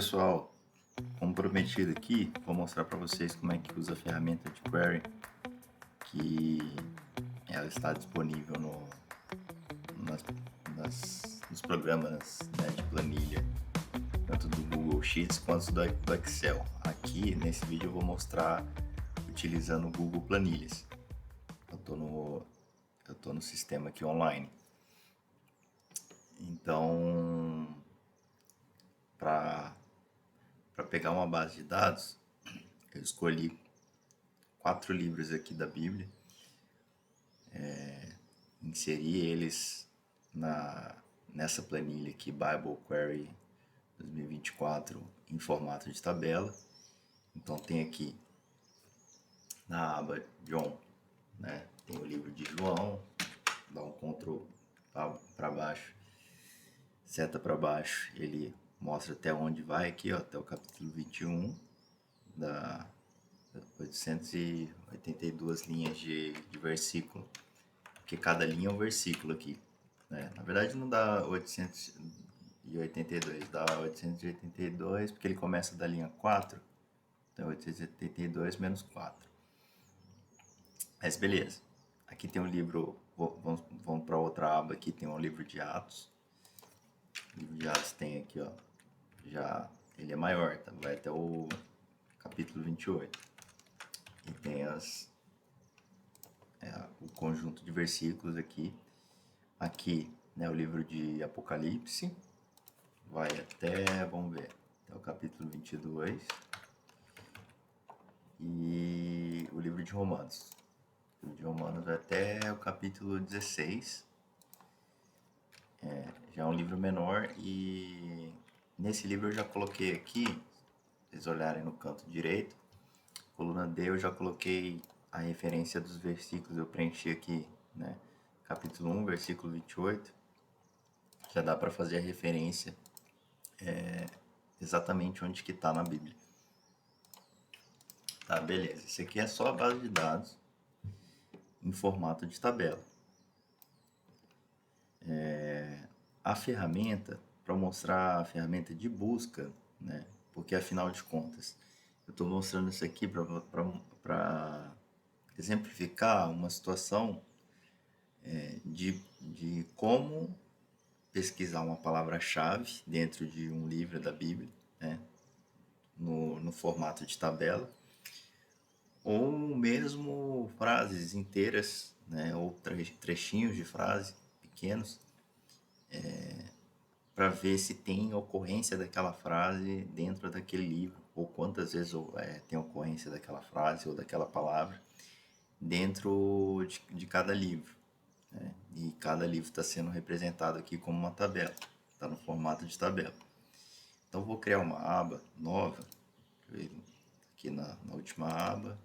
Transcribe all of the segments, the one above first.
pessoal, como prometido aqui, vou mostrar para vocês como é que usa a ferramenta de query, que ela está disponível nas, nos programas, né, de planilha, tanto do Google Sheets quanto do Excel. Aqui nesse vídeo eu vou mostrar utilizando o Google Planilhas. Eu tô no sistema aqui online. Então, para pegar uma base de dados, eu escolhi 4 livros aqui da Bíblia, inseri eles nessa planilha aqui, Bible Query 2024, em formato de tabela. Então tem aqui na aba John, né, tem o livro de João, dá um Ctrl para baixo, seta para baixo, ele mostra até onde vai aqui, ó, até o capítulo 21 da 882 linhas de versículo, porque cada linha é um versículo aqui, né? Na verdade não dá 882, dá 882 porque ele começa da linha 4, então 882 menos 4. Mas beleza, aqui tem um livro, vamos para outra aba aqui, tem um livro de Atos. O livro de Atos tem aqui, ó, já ele é maior, tá? Vai até o capítulo 28. E tem o conjunto de versículos aqui. Aqui, né, o livro de Apocalipse, vai até, vamos ver, até o capítulo 22. E o livro de Romanos. O livro de Romanos vai até o capítulo 16. Já é um livro menor e nesse livro eu já coloquei aqui, se vocês olharem no canto direito, coluna D, eu já coloquei a referência dos versículos, eu preenchi aqui, né? Capítulo 1, versículo 28, já dá para fazer a referência exatamente onde que está na Bíblia. Tá, beleza. Isso aqui é só a base de dados em formato de tabela. A ferramenta, para mostrar a ferramenta de busca, né? Porque afinal de contas, eu estou mostrando isso aqui para exemplificar uma situação de como pesquisar uma palavra-chave dentro de um livro da Bíblia, né, no formato de tabela, ou mesmo frases inteiras, né, ou trechinhos de frase pequenos, para ver se tem ocorrência daquela frase dentro daquele livro, ou quantas vezes tem ocorrência daquela frase ou daquela palavra dentro de cada livro, né? E cada livro está sendo representado aqui como uma tabela, está no formato de tabela. Então vou criar uma aba nova, aqui na última aba.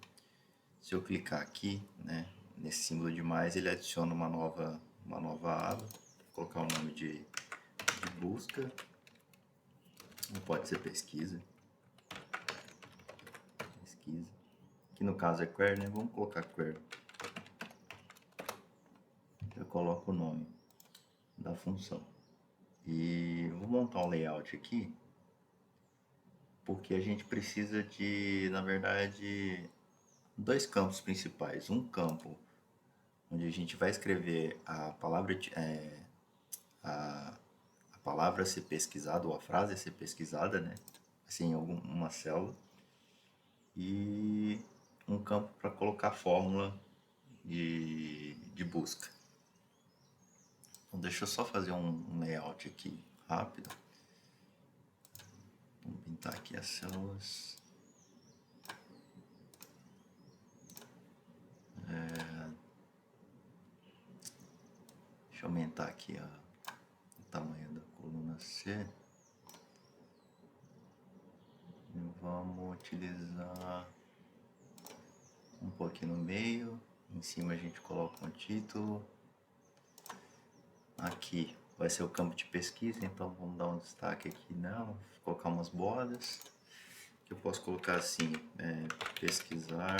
Se eu clicar aqui, né, nesse símbolo de mais, ele adiciona uma nova aba. Vou colocar o nome de busca, não pode ser pesquisa, que no caso é query, né? Vamos colocar query. Eu coloco o nome da função e vou montar um layout aqui, porque a gente precisa de, na verdade, 2 campos principais. Um campo onde a gente vai escrever a palavra a palavra a ser pesquisada, ou a frase a ser pesquisada, né, assim, em uma célula, e um campo para colocar a fórmula de busca. Então deixa eu só fazer um layout aqui rápido. Vamos pintar aqui as células. Deixa eu aumentar aqui o tamanho da coluna C. E vamos utilizar um pouquinho no meio. Em cima a gente coloca um título. Aqui vai ser o campo de pesquisa, então vamos dar um destaque aqui, não, colocar umas bordas. Que eu posso colocar assim, pesquisar,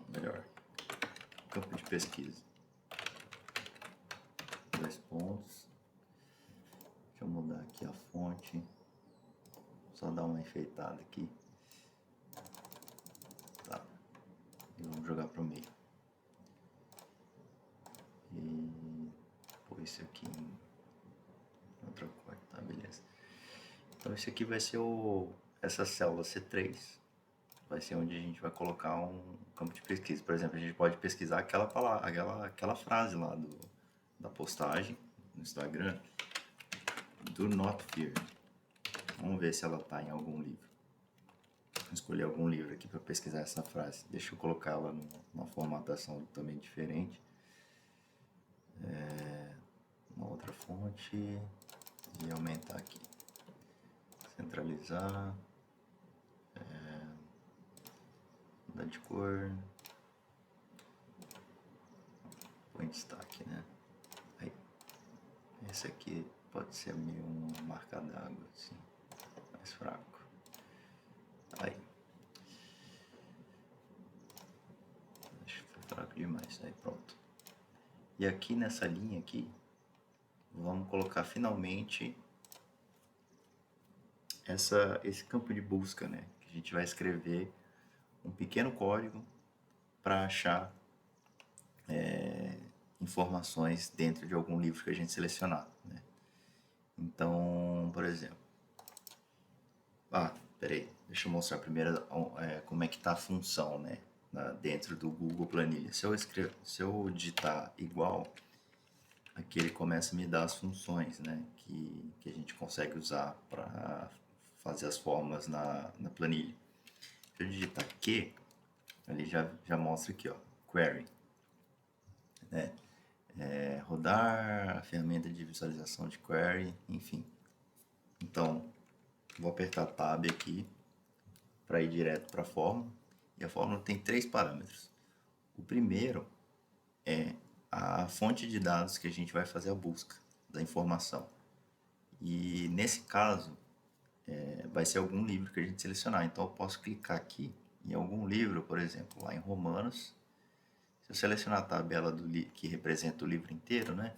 melhor, campo de pesquisa, 2 pontos, Aqui a fonte. Só dar uma enfeitada aqui. Tá. E vamos jogar pro meio. E pôr isso aqui em outra cor, tá? Beleza. Então esse aqui vai ser essa célula C3. Vai ser onde a gente vai colocar um campo de pesquisa. Por exemplo, a gente pode pesquisar aquela palavra, aquela frase lá da postagem no Instagram. Do not fear. Vamos ver se ela está em algum livro. Vou escolher algum livro aqui para pesquisar essa frase. Deixa eu colocar ela numa formatação também diferente. Uma outra fonte. E aumentar aqui. Centralizar. Mudar de cor. Põe destaque, né? Aí. Esse aqui pode ser meio uma marca d'água, assim. Mais fraco. Aí. Acho que foi fraco demais. Aí pronto. E aqui nessa linha aqui, vamos colocar finalmente esse campo de busca, né? Que a gente vai escrever um pequeno código para achar informações dentro de algum livro que a gente selecionar, né? Então, por exemplo... peraí, deixa eu mostrar primeiro como é que está a função, né? Dentro do Google Planilha. Se eu digitar igual, aqui ele começa a me dar as funções, né? Que a gente consegue usar para fazer as fórmulas na planilha. Se eu digitar Q, ele já mostra aqui, ó, query, né? Rodar a ferramenta de visualização de query, enfim. Então, vou apertar Tab aqui para ir direto para a fórmula. E a fórmula tem 3 parâmetros. O primeiro é a fonte de dados que a gente vai fazer a busca da informação. E nesse caso, vai ser algum livro que a gente selecionar. Então eu posso clicar aqui em algum livro, por exemplo, lá em Romanos. Se eu selecionar a tabela que representa o livro inteiro, né?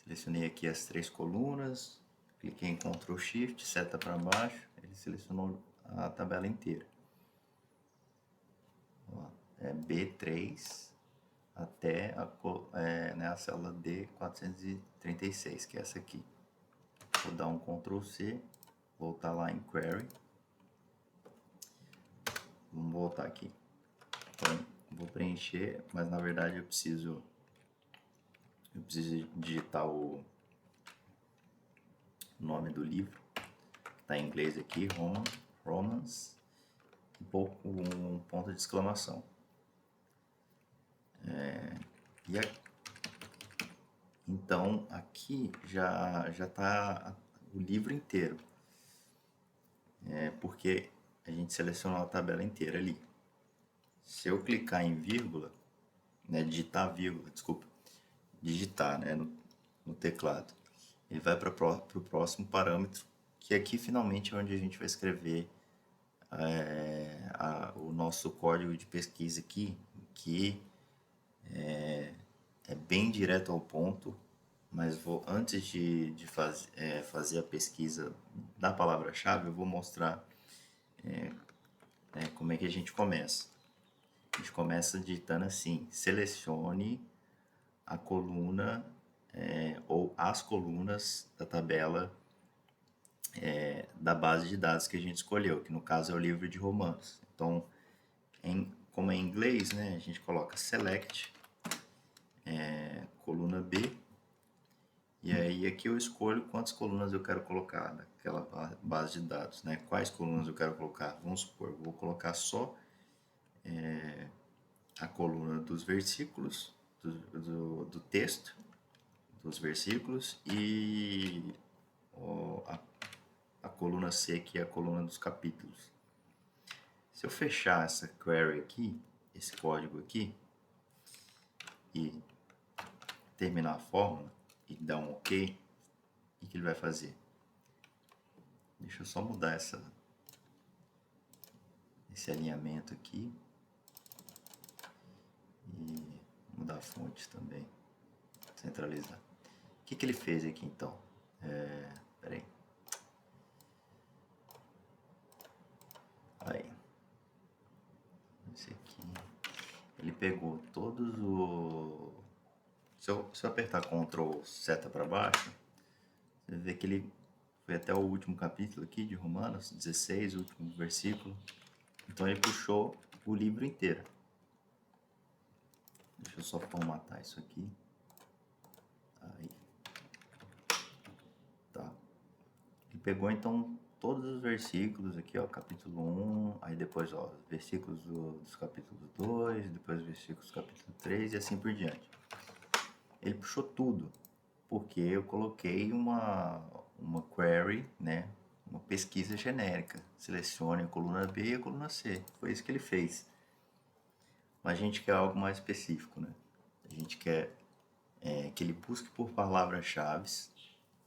Selecionei aqui as 3 colunas, cliquei em Ctrl Shift, seta para baixo, ele selecionou a tabela inteira. Ó, B3 até a célula D436, que é essa aqui. Vou dar um Ctrl C, voltar lá em Query. Vamos voltar aqui. Então, vou preencher, mas na verdade eu preciso digitar o nome do livro, que está em inglês aqui, Romans, e um ponto de exclamação. Então aqui já está o livro inteiro, porque a gente selecionou a tabela inteira ali. Se eu clicar em vírgula, né, digitar vírgula, né, no teclado, ele vai para o próximo parâmetro, que aqui finalmente é onde a gente vai escrever o nosso código de pesquisa aqui, que é bem direto ao ponto, mas antes de fazer a pesquisa da palavra-chave, eu vou mostrar como é que a gente começa. A gente começa digitando assim: selecione a coluna ou as colunas da tabela da base de dados que a gente escolheu, que no caso é o livro de Romanos. Então, como é em inglês, né, a gente coloca select, coluna B, e aí aqui eu escolho quantas colunas eu quero colocar naquela base de dados, né? Quais colunas eu quero colocar. Vamos supor, vou colocar só a coluna dos versículos, do texto, dos versículos, e a coluna C, que é a coluna dos capítulos. Se eu fechar essa query aqui, esse código aqui, e terminar a fórmula, e dar um OK, o que ele vai fazer? Deixa eu só mudar esse alinhamento aqui. E mudar a fonte também. Centralizar. O que ele fez aqui então? Peraí. Se eu apertar Ctrl seta para baixo, você vê que ele foi até o último capítulo aqui de Romanos 16, o último versículo. Então ele puxou o livro inteiro. Deixa eu só formatar isso aqui. Aí. Tá. Ele pegou então todos os versículos aqui, ó, capítulo 1, aí depois, ó, versículos dos capítulos 2, depois versículos do capítulo 3 e assim por diante. Ele puxou tudo, porque eu coloquei uma query, né, uma pesquisa genérica. Selecione a coluna B e a coluna C. Foi isso que ele fez. Mas a gente quer algo mais específico, né? A gente quer que ele busque por palavras-chave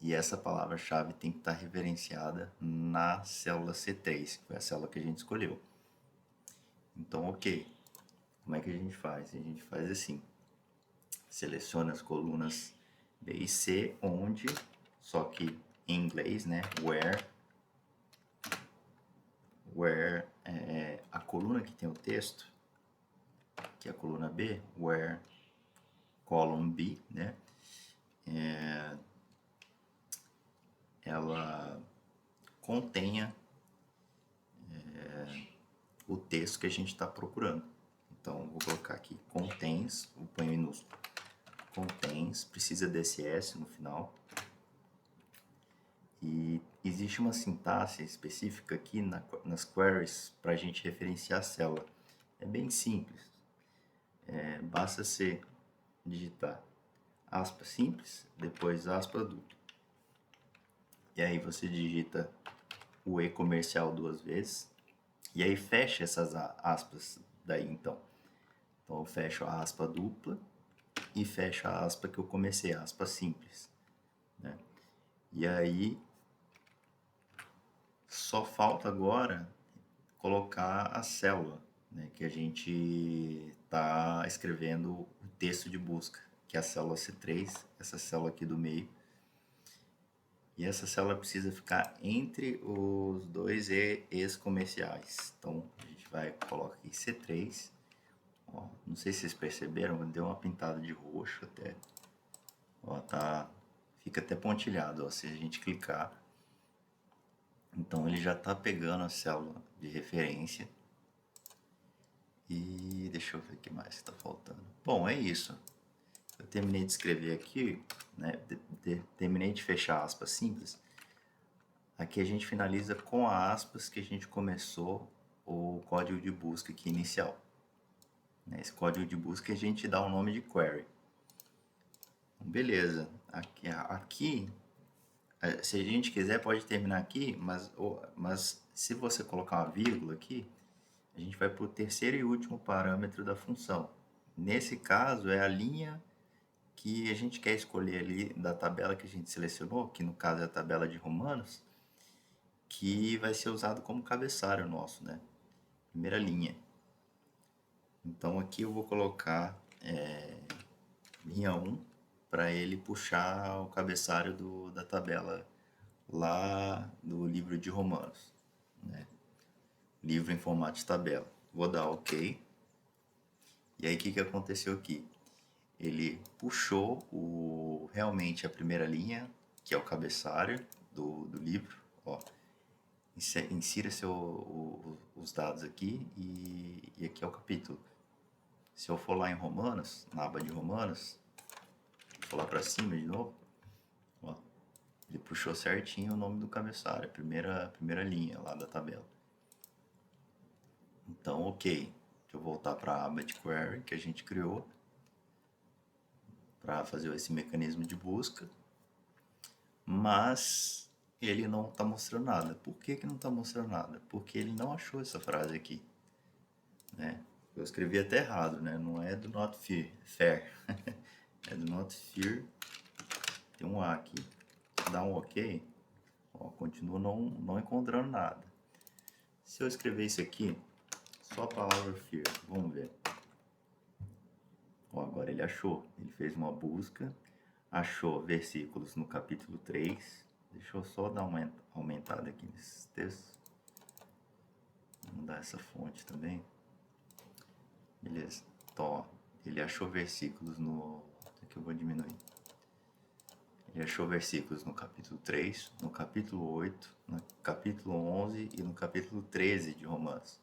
e essa palavra-chave tem que estar referenciada na célula C3, que foi a célula que a gente escolheu. Então, ok. Como é que a gente faz? A gente faz assim. Seleciona as colunas B e C, onde, só que em inglês, né? Where a coluna que tem o texto, que é a coluna B, where column B, né? Ela contenha o texto que a gente está procurando. Então, vou colocar aqui contains, vou pôr em minúsculo. Contains, precisa desse S no final. E existe uma sintaxe específica aqui nas queries para a gente referenciar a célula. É bem simples. Basta você digitar aspa simples, depois aspa dupla. E aí você digita o E comercial 2 vezes. E aí fecha essas aspas daí então. Então eu fecho a aspa dupla e fecho a aspa que eu comecei, a aspa simples. Né? E aí só falta agora colocar a célula, né, que a gente está escrevendo o texto de busca, que é a célula C3, essa célula aqui do meio. E essa célula precisa ficar entre os dois E's comerciais. Então a gente vai colocar aqui C3. Ó, não sei se vocês perceberam, deu uma pintada de roxo até. Ó, tá, fica até pontilhado, ó, se a gente clicar. Então ele já está pegando a célula de referência. E deixa eu ver o que mais está faltando. Bom, é isso. Eu terminei de escrever aqui, né? Terminei de fechar aspas simples. Aqui a gente finaliza com as aspas que a gente começou o código de busca aqui inicial. Esse código de busca a gente dá o nome de query. Beleza. Aqui, se a gente quiser pode terminar aqui, mas se você colocar uma vírgula aqui, a gente vai para o terceiro e último parâmetro da função. Nesse caso, é a linha que a gente quer escolher ali da tabela que a gente selecionou, que no caso é a tabela de Romanos, que vai ser usado como cabeçalho nosso, né? Primeira linha. Então aqui eu vou colocar linha 1 para ele puxar o cabeçalho da tabela lá do livro de Romanos, né? Livro em formato de tabela. Vou dar OK. E aí o que aconteceu aqui? Ele puxou realmente a primeira linha, que é o cabeçalho do livro. Ó, insira os dados aqui e aqui é o capítulo. Se eu for lá em Romanos, na aba de Romanos, vou lá para cima de novo, ó, ele puxou certinho o nome do cabeçalho, a primeira linha lá da tabela. Então, ok. Deixa eu voltar para a aba de query que a gente criou para fazer esse mecanismo de busca, mas ele não está mostrando nada. Por que não está mostrando nada? Porque ele não achou essa frase aqui, né? Eu escrevi até errado, né? Não é do not fair, é do not fear. Tem um A aqui. Dá um OK. Ó, continua não encontrando nada. Se eu escrever isso aqui, só a palavra fear, vamos ver. Ó, agora ele achou. Ele fez uma busca, achou versículos no capítulo 3. Deixa eu só dar uma aumentada aqui nesses textos. Vou mudar essa fonte também. Beleza. Então, ó, ele achou versículos no... Aqui eu vou diminuir Ele achou versículos no capítulo 3, no capítulo 8, no capítulo 11 e no capítulo 13 de Romanos.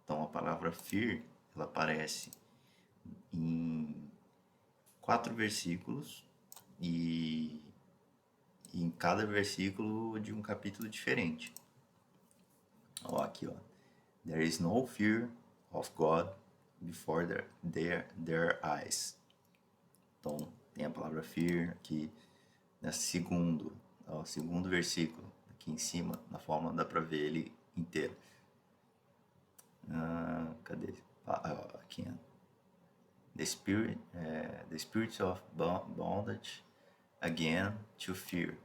Então a palavra fear, ela aparece em 4 versículos e em cada versículo de um capítulo diferente. Ó, aqui, ó. There is no fear of God before their eyes. Então, tem a palavra fear aqui nesse segundo versículo, aqui em cima, na forma dá para ver ele inteiro. Cadê? Aqui, ó. The spirit of bondage again to fear.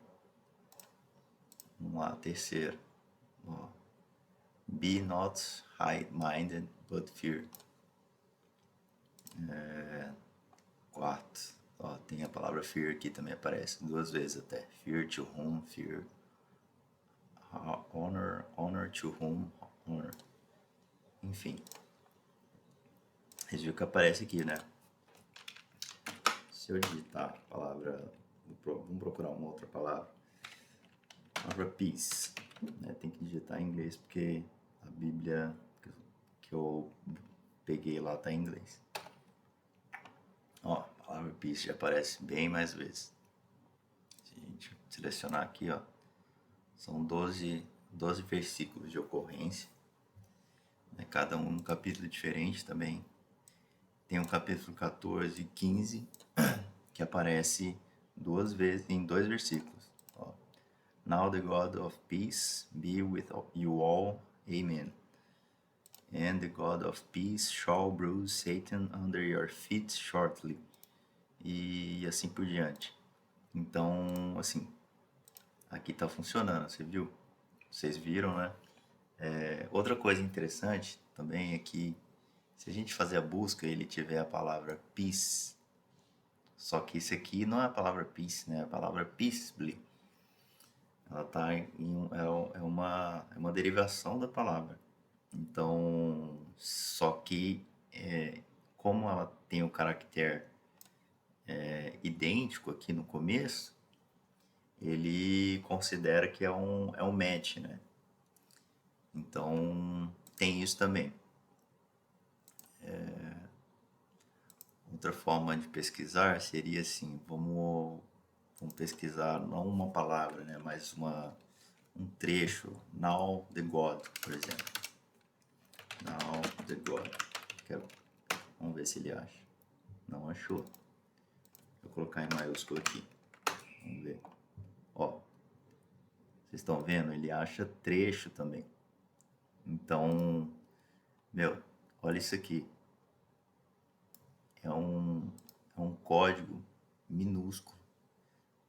Vamos lá, terceiro. Ó. Be not high-minded, but fear. Quarto. Ó, tem a palavra fear aqui também aparece 2 vezes até. Fear to whom, fear. Honor to whom, honor. Enfim. Vocês viram que aparece aqui, né? Se eu digitar a palavra... Vamos procurar uma outra palavra. A palavra peace. Né? Tem que digitar em inglês porque a Bíblia que eu peguei lá tá em inglês. Ó, a palavra peace já aparece bem mais vezes. Se a gente selecionar aqui, ó, são 12 versículos de ocorrência, né? Cada um capítulo diferente também. Tem o capítulo 14 e 15, que aparece 2 vezes em 2 versículos. Ó. Now the God of peace be with you all. Amen. And the God of peace shall bruise Satan under your feet shortly. E assim por diante. Então, assim, aqui tá funcionando, você viu? Vocês viram, né? Outra coisa interessante também é que se a gente fazer a busca e ele tiver a palavra peace, só que isso aqui não é a palavra peace, né? É a palavra peaceably. Ela tá é uma derivação da palavra. Então, só que como ela tem o caractere idêntico aqui no começo, ele considera que é um match, né? Então, tem isso também. Outra forma de pesquisar seria assim, vamos pesquisar não uma palavra, né, mas um trecho, now the God, por exemplo. Now the God. Vamos ver se ele acha. Não achou. Vou colocar em maiúsculo aqui. Vamos ver. Ó, vocês estão vendo? Ele acha trecho também. Então, olha isso aqui. É um código minúsculo,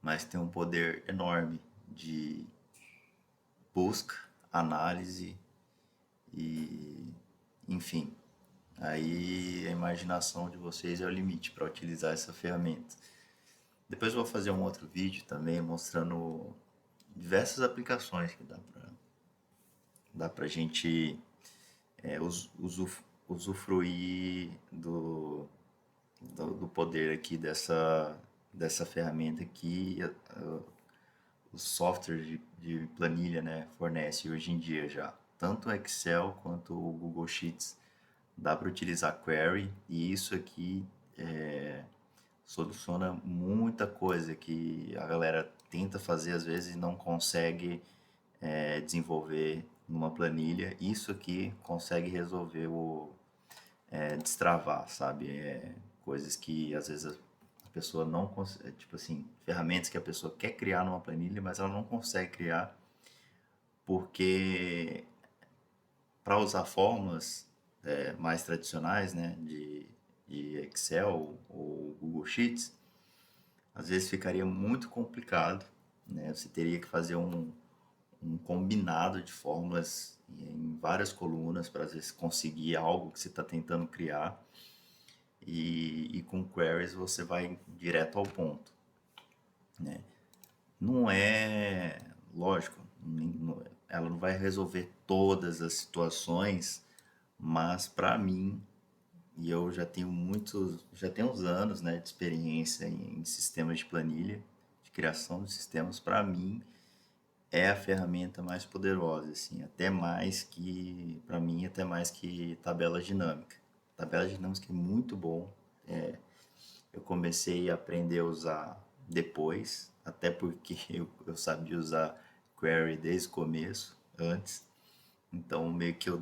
mas tem um poder enorme de busca, análise e, enfim, aí a imaginação de vocês é o limite para utilizar essa ferramenta. Depois eu vou fazer um outro vídeo também mostrando diversas aplicações que dá pra gente usufruir do poder aqui dessa ferramenta que os softwares de planilha, né, fornece hoje em dia já. Tanto o Excel quanto o Google Sheets dá para utilizar query, e isso aqui soluciona muita coisa que a galera tenta fazer às vezes e não consegue desenvolver numa planilha. Isso aqui consegue resolver destravar, sabe? Coisas que às vezes a pessoa não consegue, tipo assim, ferramentas que a pessoa quer criar numa planilha, mas ela não consegue criar porque para usar fórmulas mais tradicionais, né, de Excel ou Google Sheets, às vezes ficaria muito complicado, né? Você teria que fazer um combinado de fórmulas em várias colunas para às vezes conseguir algo que você está tentando criar. E com queries você vai direto ao ponto, né? Não é lógico, ela não vai resolver todas as situações, mas para mim, e eu já tenho uns anos, né, de experiência em sistemas de planilha, criação de sistemas, para mim, é a ferramenta mais poderosa, assim, até mais que, para mim, até mais que tabela dinâmica. Tabela dinâmica é muito bom. Eu comecei a aprender a usar depois, até porque eu sabia usar query desde o começo, antes. Então, meio que eu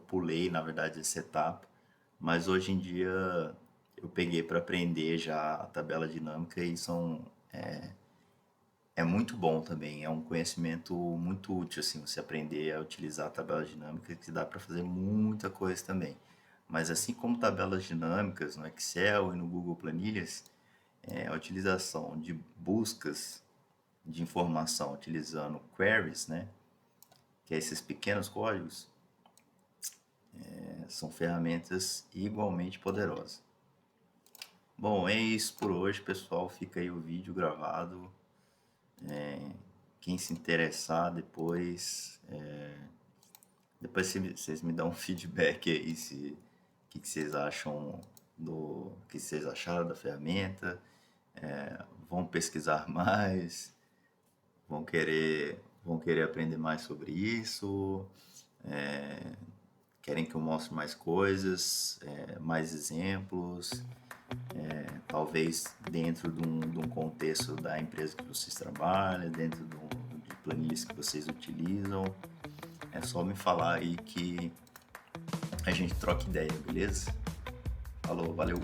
pulei, na verdade, essa etapa. Mas hoje em dia, eu peguei para aprender já a tabela dinâmica e é muito bom também. É um conhecimento muito útil, assim, você aprender a utilizar a tabela dinâmica, que dá para fazer muita coisa também. Mas assim como tabelas dinâmicas no Excel e no Google Planilhas, a utilização de buscas de informação utilizando queries, né, que é esses pequenos códigos, são ferramentas igualmente poderosas. Bom, é isso por hoje, pessoal. Fica aí o vídeo gravado. Quem se interessar depois, vocês me dão um feedback aí se que vocês acham do que vocês acharam da ferramenta. Vão pesquisar mais, vão querer aprender mais sobre isso, querem que eu mostre mais coisas, mais exemplos, talvez dentro de um contexto da empresa que vocês trabalham, dentro de planilhas que vocês utilizam. É só me falar aí que a gente troca ideia, beleza? Falou, valeu!